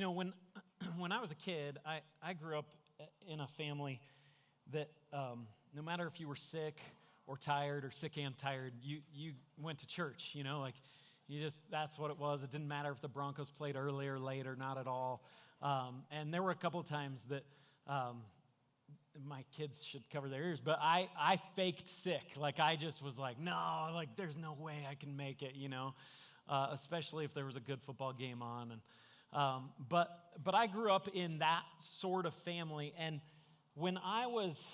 When when I was a kid, I grew up in a family that no matter if you were sick or tired or sick and tired, you went to church. That's what it was. It didn't matter if the Broncos played early or late or not at all. And there were a couple of times that my kids should cover their ears, but I faked sick. Like, I just was like, no, like, there's no way I can make it, especially if there was a good football game on. And but I grew up in that sort of family, and when I was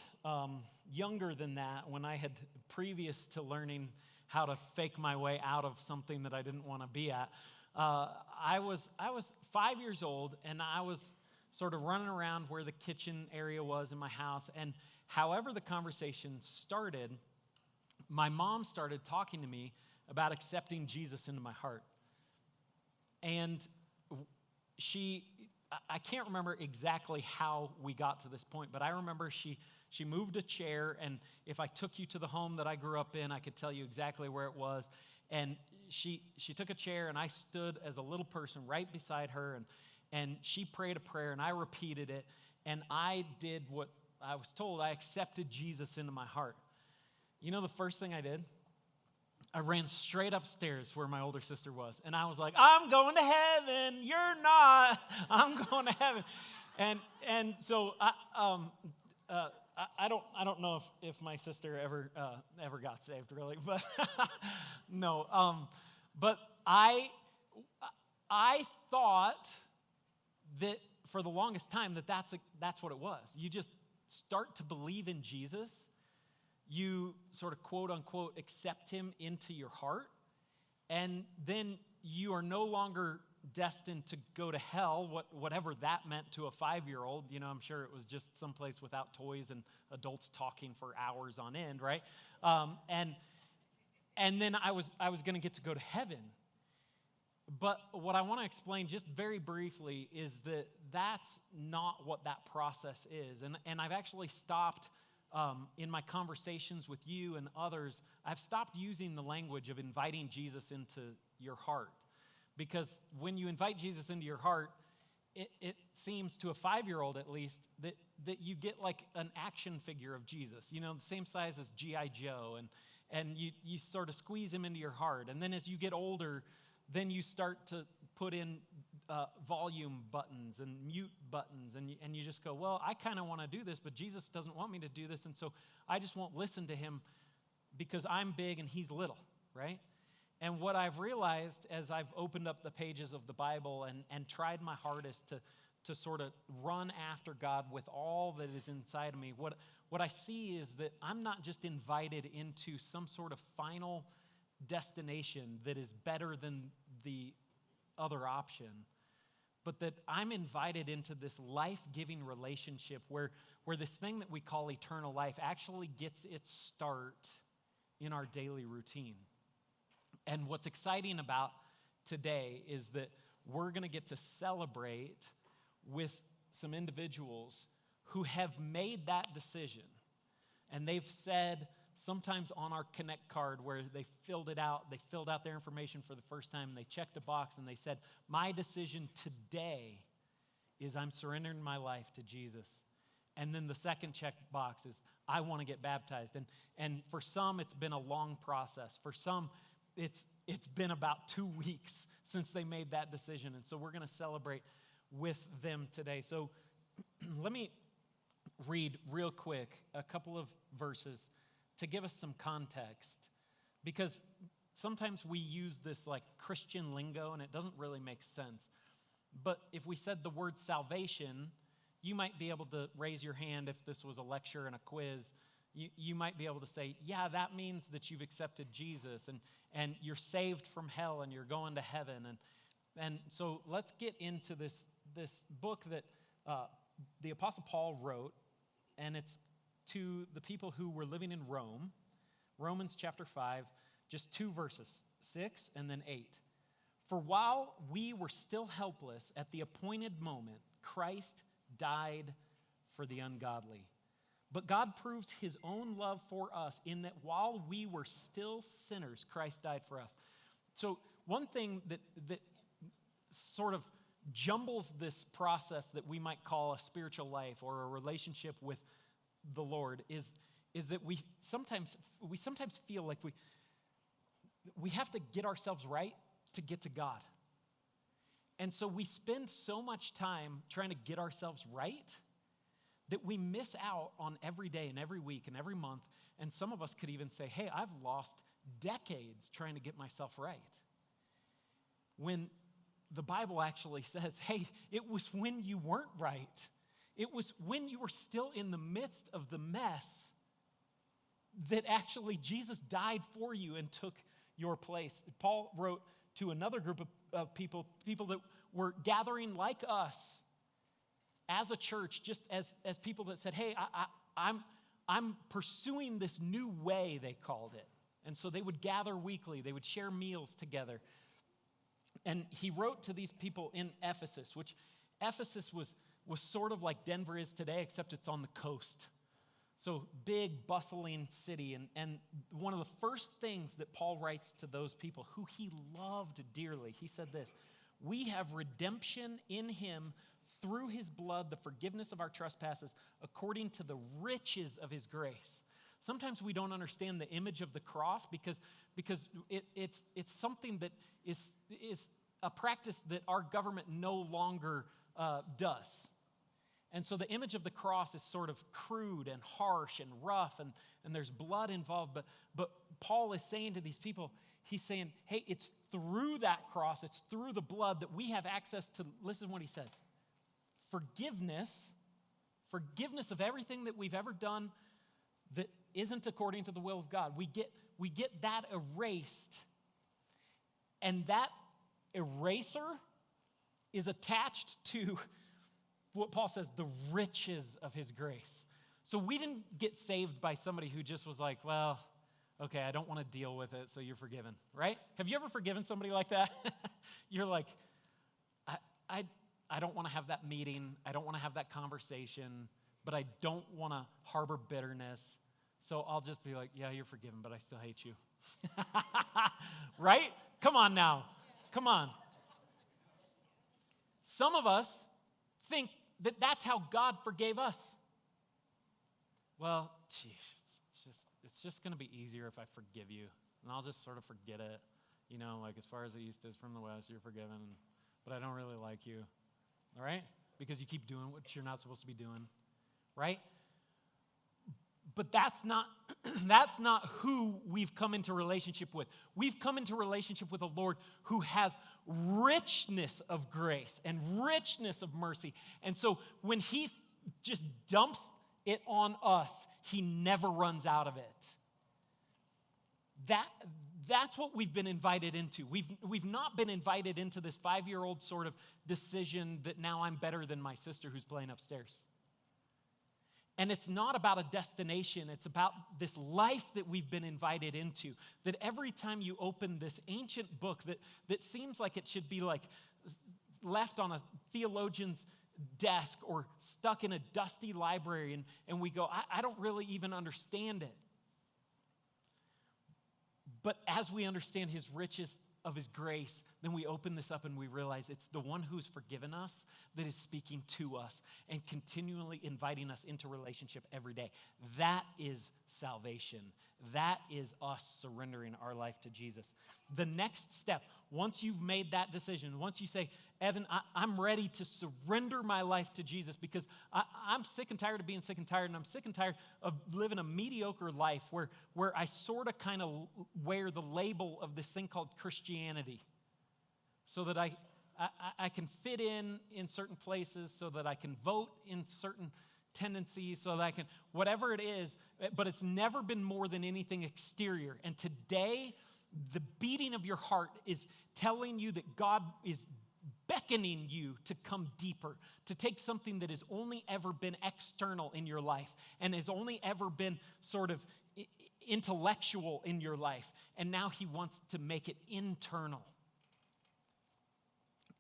younger than that, when I had previous to learning how to fake my way out of something that I didn't want to be at, I was 5 years old, and I was sort of running around where the kitchen area was in my house, and however the conversation started, my mom started talking to me about accepting Jesus into my heart. And I can't remember exactly how we got to this point, but I remember she moved a chair, and if I took you to the home that I grew up in, I could tell you exactly where it was. And she took a chair, and I stood as a little person right beside her, and she prayed a prayer, and I repeated it, and I did what I was told. I accepted Jesus into my heart. The first thing I did? I ran straight upstairs where my older sister was, and I was like, I'm going to heaven. You're not. I'm going to heaven. And so I don't know if my sister ever got saved, really, but no. But I thought that for the longest time that's what it was. You just start to believe in Jesus. You sort of quote unquote accept him into your heart, and then you are no longer destined to go to hell, whatever that meant to a 5-year-old. I'm sure it was just someplace without toys and adults talking for hours on end, right? And then I was going to get to go to heaven. But what I want to explain just very briefly is that that's not what that process is. And I've actually stopped, in my conversations with you and others, I've stopped using the language of inviting Jesus into your heart. Because when you invite Jesus into your heart, it seems to a 5-year-old at least that you get like an action figure of Jesus, the same size as G.I. Joe, and you sort of squeeze him into your heart. And then as you get older, then you start to put in volume buttons and mute buttons, and you just go, well, I kind of want to do this, but Jesus doesn't want me to do this, and so I just won't listen to him because I'm big and he's little, right? And what I've realized as I've opened up the pages of the Bible and tried my hardest to sort of run after God with all that is inside of me, what I see is that I'm not just invited into some sort of final destination that is better than the other option, but that I'm invited into this life-giving relationship where this thing that we call eternal life actually gets its start in our daily routine. And what's exciting about today is that we're going to get to celebrate with some individuals who have made that decision. And they've said, sometimes on our Connect card where they filled out their information for the first time, and they checked a box and they said, my decision today is I'm surrendering my life to Jesus. And then the second check box is, I want to get baptized. And for some, it's been a long process. For some, it's been about 2 weeks since they made that decision. And so we're going to celebrate with them today. So let me read real quick a couple of verses to give us some context, because sometimes we use this like Christian lingo and it doesn't really make sense. But if we said the word salvation, you might be able to raise your hand if this was a lecture and a quiz. You might be able to say, yeah, that means that you've accepted Jesus and you're saved from hell and you're going to heaven. And so let's get into this book that the Apostle Paul wrote, and it's to the people who were living in Rome. Romans chapter 5, just 2 verses, 6 and then 8. For while we were still helpless at the appointed moment, Christ died for the ungodly. But God proves his own love for us in that while we were still sinners, Christ died for us. So one thing that sort of jumbles this process that we might call a spiritual life or a relationship with the Lord is that we sometimes feel like we have to get ourselves right to get to God. And so we spend so much time trying to get ourselves right that we miss out on every day and every week and every month. And some of us could even say, hey, I've lost decades trying to get myself right. When the Bible actually says, hey, it was when you weren't right. It was when you were still in the midst of the mess that actually Jesus died for you and took your place. Paul wrote to another group of people that were gathering like us as a church, just as people that said, hey, I'm pursuing this new way, they called it. And so they would gather weekly. They would share meals together. And he wrote to these people in Ephesus, which Ephesus was sort of like Denver is today, except it's on the coast. So big, bustling city. And one of the first things that Paul writes to those people who he loved dearly, he said this, we have redemption in him through his blood, the forgiveness of our trespasses, according to the riches of his grace. Sometimes we don't understand the image of the cross because it's something that is a practice that our government no longer does. And so the image of the cross is sort of crude and harsh and rough, and there's blood involved. But Paul is saying to these people, he's saying, hey, it's through that cross, it's through the blood that we have access to, listen to what he says, forgiveness of everything that we've ever done that isn't according to the will of God. We get that erased, and that eraser is attached to what Paul says, the riches of his grace. So we didn't get saved by somebody who just was like, well, okay, I don't want to deal with it, so you're forgiven, right? Have you ever forgiven somebody like that? You're like, I don't want to have that meeting. I don't want to have that conversation, but I don't want to harbor bitterness. So I'll just be like, yeah, you're forgiven, but I still hate you. Right? Come on now. Come on. Some of us think that that's how God forgave us. Well, geez, it's just going to be easier if I forgive you, and I'll just sort of forget it. You know, like as far as the east is from the west, you're forgiven, but I don't really like you. All right? Because you keep doing what you're not supposed to be doing. Right? But that's not who we've come into relationship with. We've come into relationship with a Lord who has richness of grace and richness of mercy. And so when he just dumps it on us, he never runs out of it. That's what we've been invited into. We've not been invited into this 5-year-old sort of decision that now I'm better than my sister who's playing upstairs. And it's not about a destination. It's about this life that we've been invited into. That every time you open this ancient book that seems like it should be like left on a theologian's desk or stuck in a dusty library, and we go, I don't really even understand it. But as we understand his riches of his grace, then we open this up and we realize it's the one who's forgiven us that is speaking to us and continually inviting us into relationship every day. That is salvation. That is us surrendering our life to Jesus. The next step, once you've made that decision, once you say, Evan, I'm ready to surrender my life to Jesus because I'm sick and tired of being sick and tired, and I'm sick and tired of living a mediocre life where I sort of kind of wear the label of this thing called Christianity so that I can fit in certain places, so that I can vote in certain tendencies, so that I can, whatever it is, but it's never been more than anything exterior. And today, the beating of your heart is telling you that God is beckoning you to come deeper, to take something that has only ever been external in your life and has only ever been sort of intellectual in your life. And now he wants to make it internal.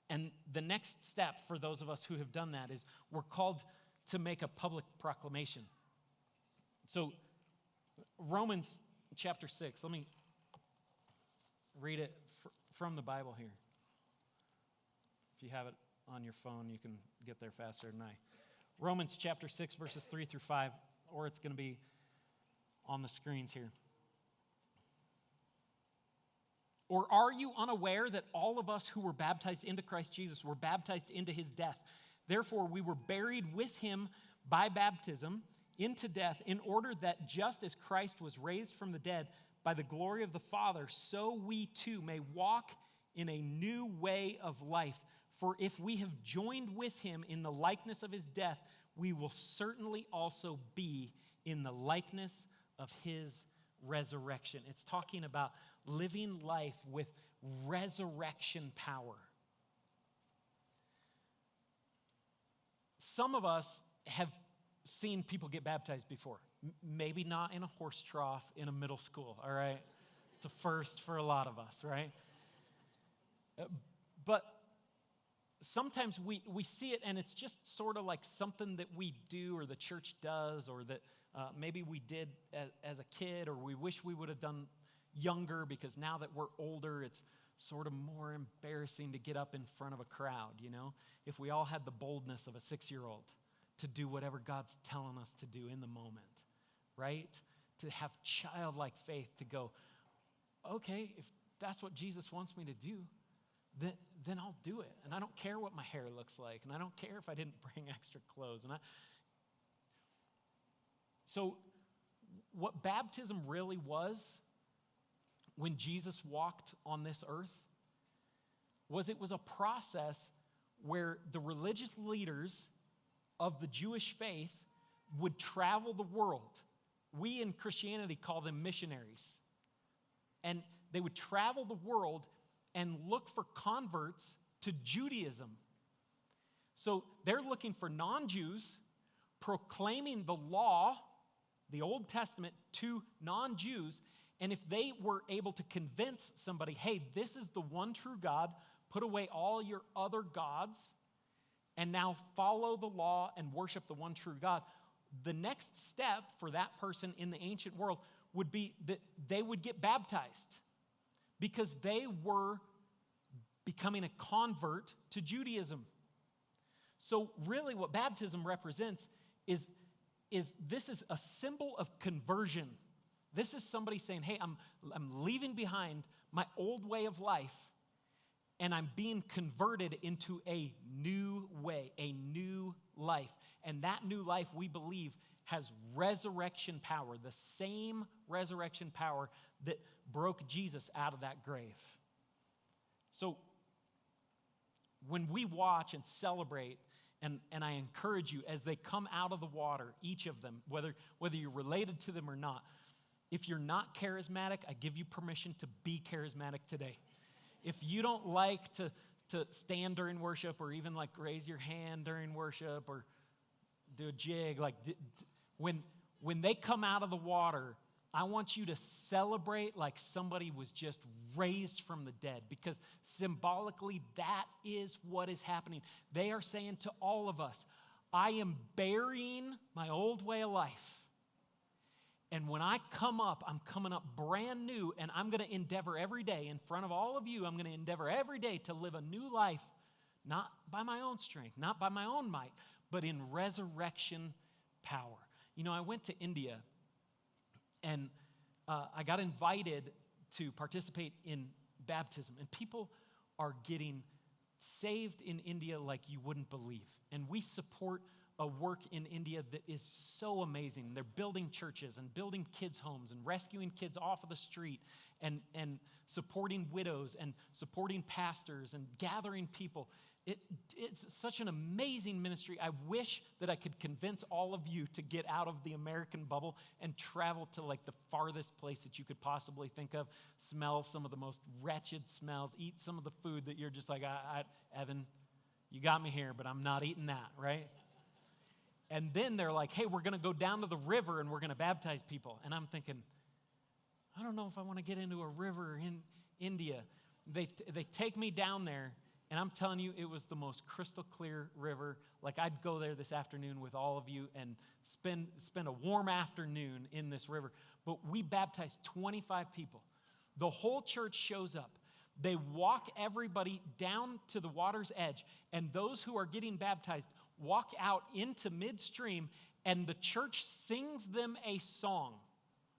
And the next step for those of us who have done that is we're called to make a public proclamation. So Romans chapter 6, let me read it from the Bible here, if you have it on your phone. You can get there faster than I. Romans chapter 6, verses 3 through 5, or it's going to be on the screens here. Or are you unaware that all of us who were baptized into Christ Jesus were baptized into his death? Therefore, we were buried with him by baptism into death, in order that just as Christ was raised from the dead by the glory of the Father, so we too may walk in a new way of life. For if we have joined with him in the likeness of his death, we will certainly also be in the likeness of his resurrection. It's talking about living life with resurrection power. Some of us have seen people get baptized before. Maybe not in a horse trough in a middle school, all right? It's a first for a lot of us, right? But sometimes we see it and it's just sort of like something that we do or the church does or that maybe we did as a kid or we wish we would have done younger because now that we're older, it's sort of more embarrassing to get up in front of a crowd, you know? If we all had the boldness of a 6-year-old to do whatever God's telling us to do in the moment, right? To have childlike faith to go, okay, if that's what Jesus wants me to do, then I'll do it. And I don't care what my hair looks like, and I don't care if I didn't bring extra clothes. So what baptism really was when Jesus walked on this earth was it was a process where the religious leaders of the Jewish faith would travel the world. We in Christianity call them missionaries. And they would travel the world and look for converts to Judaism. So they're looking for non-Jews, proclaiming the law, the Old Testament, to non-Jews. And if they were able to convince somebody, hey, this is the one true God, put away all your other gods, and now follow the law and worship the one true God, the next step for that person in the ancient world would be that they would get baptized because they were becoming a convert to Judaism. So really what baptism represents is this is a symbol of conversion. This is somebody saying, hey, I'm leaving behind my old way of life and I'm being converted into a new way, a new life. And that new life, we believe, has resurrection power, the same resurrection power that broke Jesus out of that grave. So when we watch and celebrate, and I encourage you, as they come out of the water, each of them, whether you're related to them or not, if you're not charismatic, I give you permission to be charismatic today. If you don't like to stand during worship or even like raise your hand during worship or do a jig, like when they come out of the water, I want you to celebrate like somebody was just raised from the dead, because symbolically that is what is happening. They are saying to all of us, I am burying my old way of life. And when I come up, I'm coming up brand new, and I'm going to endeavor every day in front of all of you. I'm going to endeavor every day to live a new life, not by my own strength, not by my own might, but in resurrection power. You know, I went to India, and I got invited to participate in baptism, and people are getting saved in India like you wouldn't believe. And we support a work in India that is so amazing. They're building churches and building kids' homes and rescuing kids off of the street and supporting widows and supporting pastors and gathering people. It's such an amazing ministry. I wish that I could convince all of you to get out of the American bubble and travel to like the farthest place that you could possibly think of, smell some of the most wretched smells, eat some of the food that you're just like, Evan, you got me here, but I'm not eating that, right? And then they're like, hey, we're going to go down to the river and we're going to baptize people. And I'm thinking, I don't know if I want to get into a river in India. They take me down there, and I'm telling you, it was the most crystal clear river. Like, I'd go there this afternoon with all of you and spend a warm afternoon in this river. But we baptized 25 people. The whole church shows up. They walk everybody down to the water's edge, and those who are getting baptized walk out into midstream, and the church sings them a song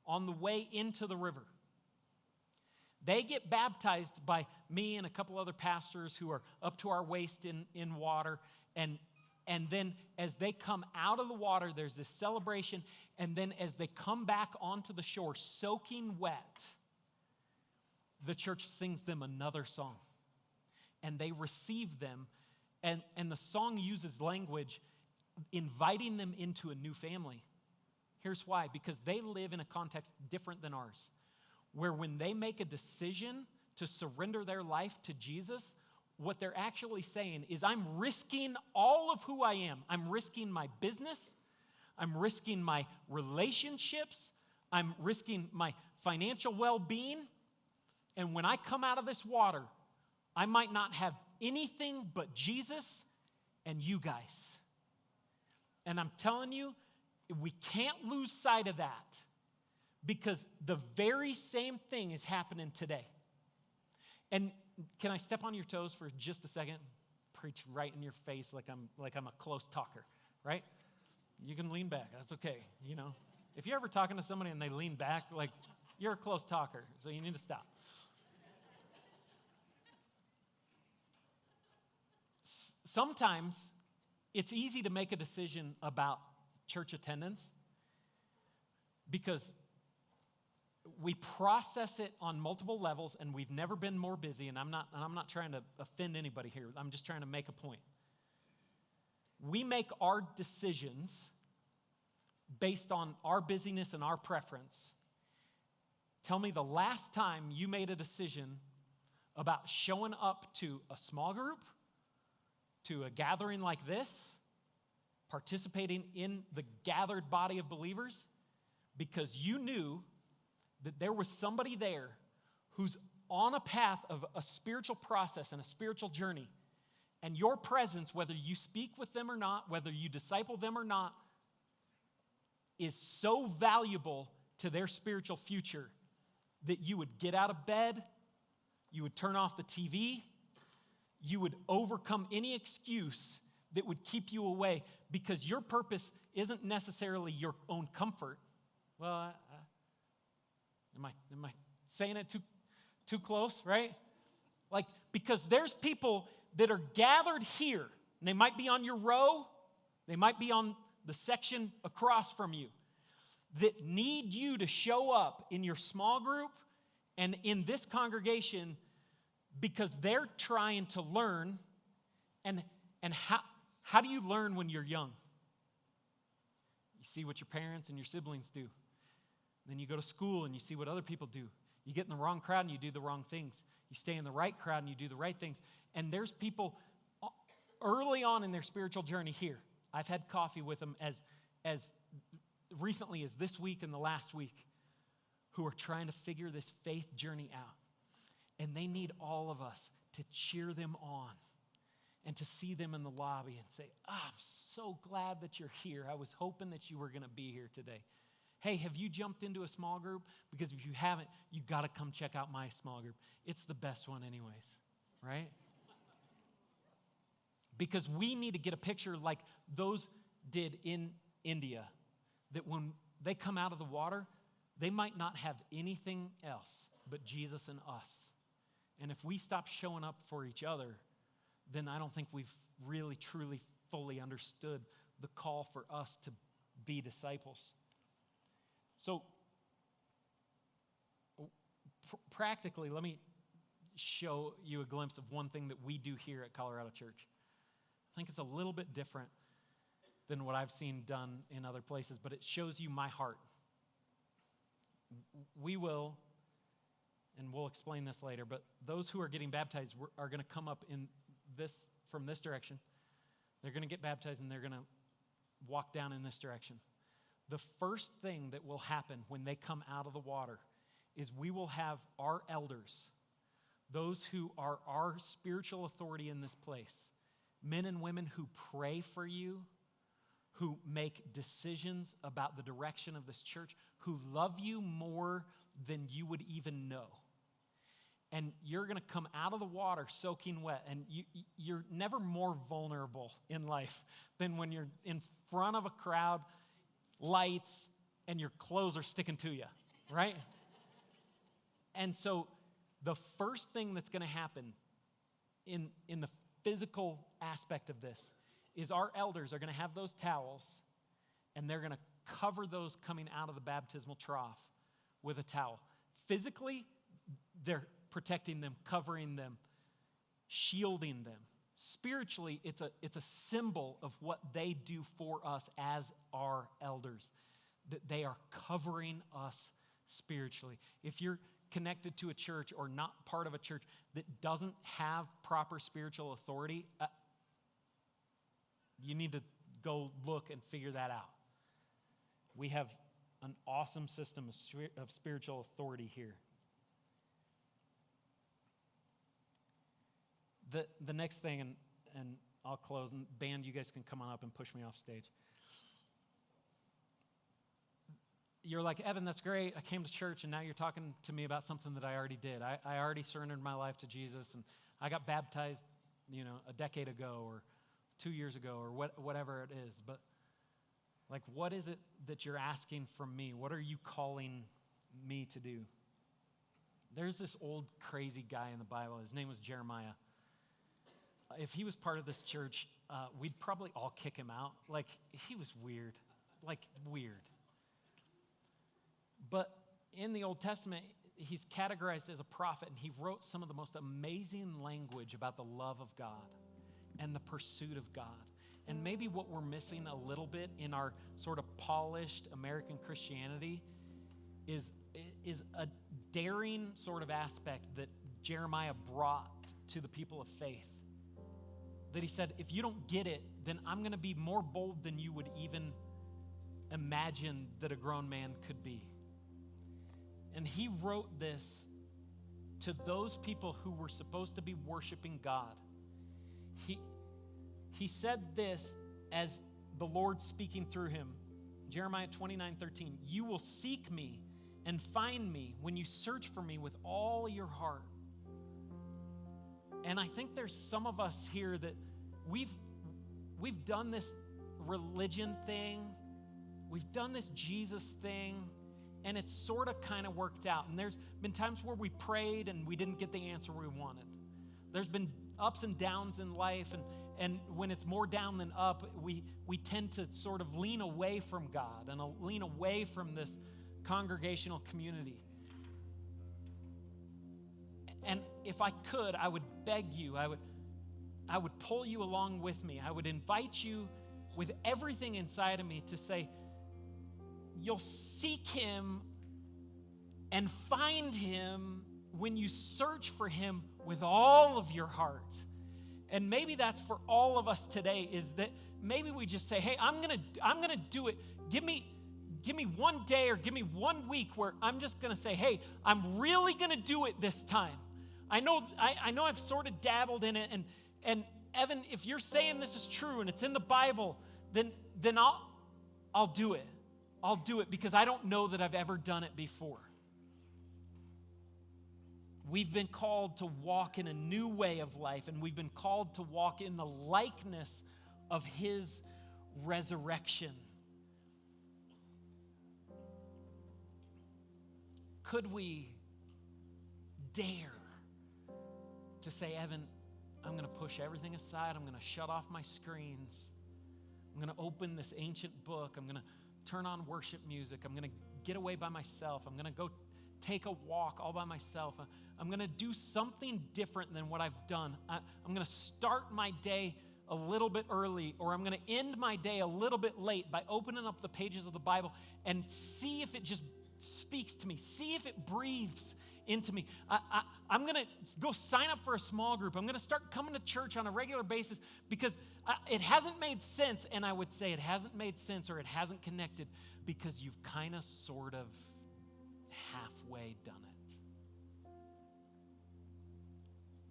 on the way into the river. They get baptized by me and a couple other pastors who are up to our waist in water, and then as they come out of the water, there's this celebration, and then as they come back onto the shore, soaking wet, the church sings them another song, and they receive them, and the song uses language inviting them into a new family. Here's why: because they live in a context different than ours, where when they make a decision to surrender their life to Jesus, what they're actually saying is, I'm risking all of who I am. I'm risking my business. I'm risking my relationships. I'm risking my financial well-being. And when I come out of this water, I might not have anything but Jesus and you guys. And I'm telling you, we can't lose sight of that, because the very same thing is happening today. And can I step on your toes for just a second? Preach right in your face like I'm a close talker, right? You can lean back. That's okay, you know. If you're ever talking to somebody and they lean back, like, you're a close talker, so you need to stop. Sometimes it's easy to make a decision about church attendance because we process it on multiple levels, and we've never been more busy, and I'm not trying to offend anybody here. I'm just trying to make a point. We make our decisions based on our busyness and our preference. Tell me the last time you made a decision about showing up to a small group, to a gathering like this, participating in the gathered body of believers, because you knew that there was somebody there who's on a path of a spiritual process and a spiritual journey, and your presence, whether you speak with them or not, whether you disciple them or not, is so valuable to their spiritual future that you would get out of bed, you would turn off the TV, you would overcome any excuse that would keep you away, because your purpose isn't necessarily your own comfort. Well, am I saying it too close, right? Like, because there's people that are gathered here, and they might be on your row, they might be on the section across from you, that need you to show up in your small group and in this congregation, because they're trying to learn. And how do you learn when you're young? You see what your parents and your siblings do. Then you go to school and you see what other people do. You get in the wrong crowd and you do the wrong things. You stay in the right crowd and you do the right things. And there's people early on in their spiritual journey here. I've had coffee with them as recently as this week and the last week, who are trying to figure this faith journey out. And they need all of us to cheer them on and to see them in the lobby and say, I'm so glad that you're here. I was hoping that you were going to be here today. Hey, have you jumped into a small group? Because if you haven't, you got to come check out my small group. It's the best one anyways, right? Because we need to get a picture like those did in India, that when they come out of the water, they might not have anything else but Jesus and us. And if we stop showing up for each other, then I don't think we've really, truly, fully understood the call for us to be disciples. So, practically, let me show you a glimpse of one thing that we do here at Colorado Church. I think it's a little bit different than what I've seen done in other places, but it shows you my heart. We will, and we'll explain this later, but those who are getting baptized are going to come up from this direction. They're going to get baptized and they're going to walk down in this direction. The first thing that will happen when they come out of the water is we will have our elders, those who are our spiritual authority in this place, men and women who pray for you, who make decisions about the direction of this church, who love you more than you would even know. and you're going to come out of the water soaking wet. And you're never more vulnerable in life than when you're in front of a crowd, lights, and your clothes are sticking to you, right? And so the first thing that's going to happen in the physical aspect of this is our elders are going to have those towels, and they're going to cover those coming out of the baptismal trough with a towel. Physically, they're protecting them, covering them, shielding them. Spiritually, it's a symbol of what they do for us as our elders, that they are covering us spiritually. If you're connected to a church or not part of a church that doesn't have proper spiritual authority, you need to go look and figure that out. We have an awesome system of spiritual authority here. The next thing, and I'll close, and band, you guys can come on up and push me off stage. You're like, Evan, that's great. I came to church, and now you're talking to me about something that I already did. I already surrendered my life to Jesus, and I got baptized, a decade ago or 2 years ago or whatever it is. But, like, what is it that you're asking from me? What are you calling me to do? There's this old crazy guy in the Bible. His name was Jeremiah. If he was part of this church, we'd probably all kick him out. Like, he was weird. But in the Old Testament, he's categorized as a prophet, and he wrote some of the most amazing language about the love of God and the pursuit of God. And maybe what we're missing a little bit in our sort of polished American Christianity is a daring sort of aspect that Jeremiah brought to the people of faith. That he said, if you don't get it, then I'm going to be more bold than you would even imagine that a grown man could be. And he wrote this to those people who were supposed to be worshiping God. He said this as the Lord speaking through him. Jeremiah 29:13, you will seek me and find me when you search for me with all your heart. And I think there's some of us here that we've done this religion thing, we've done this Jesus thing, and it's sort of kind of worked out. And there's been times where we prayed and we didn't get the answer we wanted. There's been ups and downs in life, and when it's more down than up, we tend to sort of lean away from God and lean away from this congregational community. And if I could, I would beg you, I would pull you along with me. I would invite you with everything inside of me to say, you'll seek him and find him when you search for him with all of your heart. And maybe that's for all of us today, is that maybe we just say, hey, I'm gonna do it. Give me 1 day or give me 1 week where I'm just gonna say, hey, I'm really gonna do it this time. I know I've sort of dabbled in it, and Evan, if you're saying this is true and it's in the Bible, then I'll do it. I'll do it because I don't know that I've ever done it before. We've been called to walk in a new way of life, and we've been called to walk in the likeness of his resurrection. Could we dare to say, Evan, I'm going to push everything aside. I'm going to shut off my screens. I'm going to open this ancient book. I'm going to turn on worship music. I'm going to get away by myself. I'm going to go take a walk all by myself. I'm going to do something different than what I've done. I'm going to start my day a little bit early, or I'm going to end my day a little bit late by opening up the pages of the Bible and see if it just speaks to me. See if it breathes into me. I'm going to go sign up for a small group. I'm going to start coming to church on a regular basis because it hasn't made sense. And I would say it hasn't made sense, or it hasn't connected because you've kind of sort of halfway done it.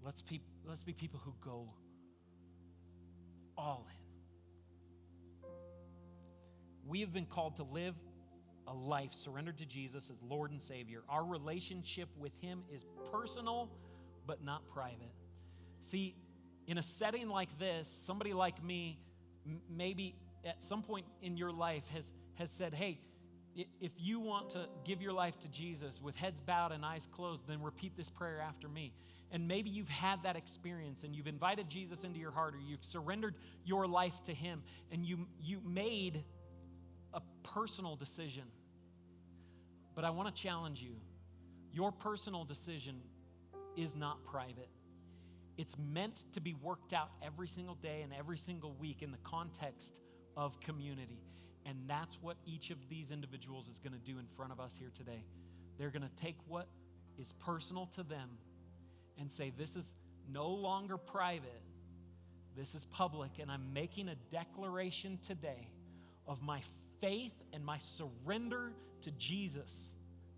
Let's be people who go all in. We have been called to live a life surrendered to Jesus as Lord and Savior. Our relationship with him is personal, but not private. See, in a setting like this, somebody like me, maybe at some point in your life has said, hey, if you want to give your life to Jesus with heads bowed and eyes closed, then repeat this prayer after me. And maybe you've had that experience and you've invited Jesus into your heart, or you've surrendered your life to him, and you made a personal decision. But I want to challenge you. Your personal decision is not private. It's meant to be worked out every single day and every single week in the context of community. And that's what each of these individuals is going to do in front of us here today. They're going to take what is personal to them and say, this is no longer private. This is public, and I'm making a declaration today of my faith and my surrender to Jesus,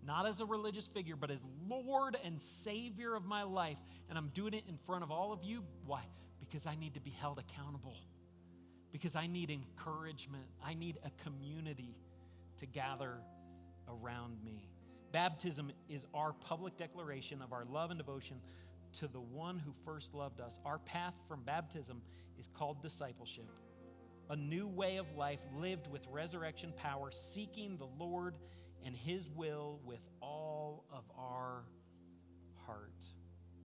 not as a religious figure, but as Lord and Savior of my life. And I'm doing it in front of all of you. Why? Because I need to be held accountable. Because I need encouragement. I need a community to gather around me. Baptism is our public declaration of our love and devotion to the one who first loved us. Our path from baptism is called discipleship, a new way of life lived with resurrection power, seeking the Lord and his will with all of our heart.